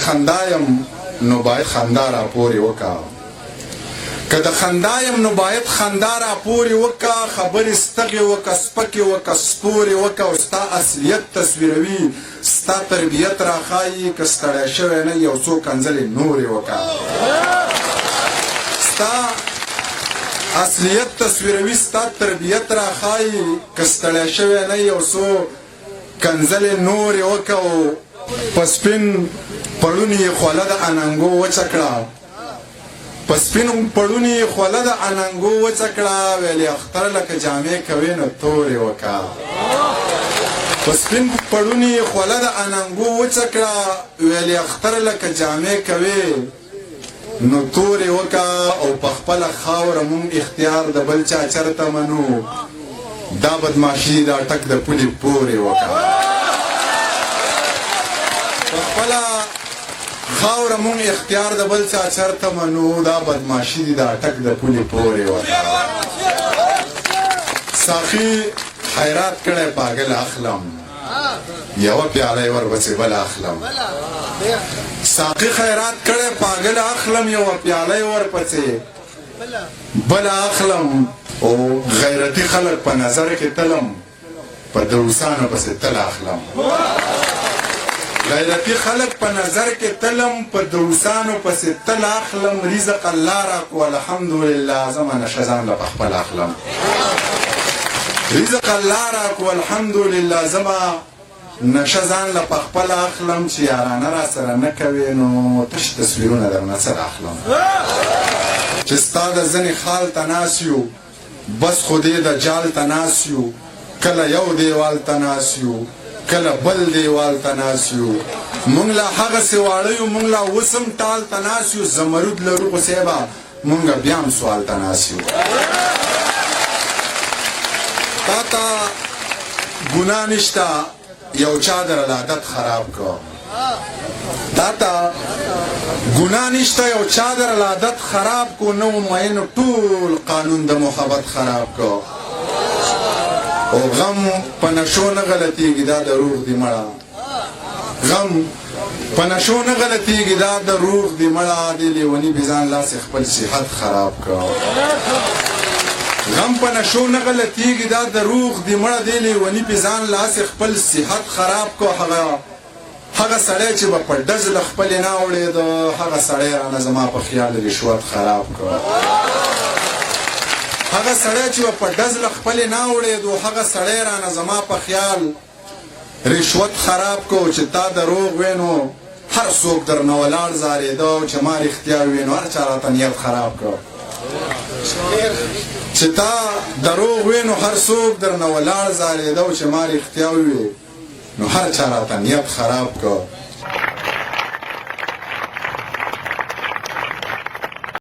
خندا یم نو باید خندا را پورې وکړه که د خندا یم نو باید خندا را پورې وکړه خبرې ستغې وکړه سپکې وکړه سپورې وکړه او ستا اصلیت تصویروي ستا تربیت را ښایي که ستړی شوی نه یو څو کنځلې نورې وکړه ستا اصلیت تصویروي ستا تربیت را ښایي که ستړی شوی نه یو څو کنځلې نورې وکړه او په سپین پړوني یې خوله د اننګو وچه کړه په سپینو پړوني یې خوله د اننګو وچه کړه ویلې اختر لکه جامې کوې نو تورې وکړه په سپین پړوني یې خوله د اننګو وچه کړه ویلې اختر لکه جامې کوې نو تورې وکړه او په خپله خاوره مونږ اختیار د بل چا چرته منو دا بدماشي دا ټک د پولې پورې وکړه په خپله خاوره مونږ اختیار د بل چا چرته منو دا بدماشي دي دا ټک د پولې پورې وکړه ساقي خیرات کړی پاگل اخلم یوه پیاله یې ورپسې بله اخلم ساقي خیرات کړی پاگل اخلم یوه پیاله یې ورپسې بله اخلم او غیرتي خلک په نظر کې تلم په دوسانو پسې تل اخلم غیرتي خلک په نظر کې تلم په دوسانو پسې تل اخلم رزق الله راکو الحمدلله زما نشه ځان له پخپله اخلم رزق الله راکو الحمدلله زما نشه ځان له پخپله اخلم چې یارانه را سره نه کوې نو تش تصویرونه درنه سره اخلم چې ستا د ځینې خال ته ناست یو بس خو دې د جال ته ناست یو کله یو دیوال ته ناست یو کله بل دیوال ته ناست یو مونږ لا هغسې واړه یو مونږ لا اوس هم ټال ته ناست یو زمرود لرو خو صیبه مونږ بیا هم سوال ته ناست یو تا ته ګناه نشته یو چا در عادت خراب کو تا ته ګناه نشته یو چا در عادت خراب کو نو مینو ټول قانون د محبت خراب کو او غم په نشو نه غلطیږي دا د روح دی مړه غم په نشو نه غلطیږي دا د روح دی مړه د لیوني بې ځان لاسې خپل صحت خراب کړه غم په نشو نه غلطیږي دا د روح دی مړه د لیوني بې ځان لاسې خپل صحت خراب کړه هغه سړی چې به په ډز له خپلې نه اوړېده هغه سړی رانه زما په خیال رشوت خراب کړه هغه سړی چې په ډز له خپلې نه اوړېدو هغه سړی رانه زما په خیال رشوت خراب کو چې تا دروغ وې نو هر څوک درنه ولاړ زارېده چې ما رښتیا وې نو هر چا راته نیت خراب کړ چې تا دروغ وې نو هر څوک درنه ولاړ زارېده چې ما رښتیا وې نو هر چا راته نیت خراب کړ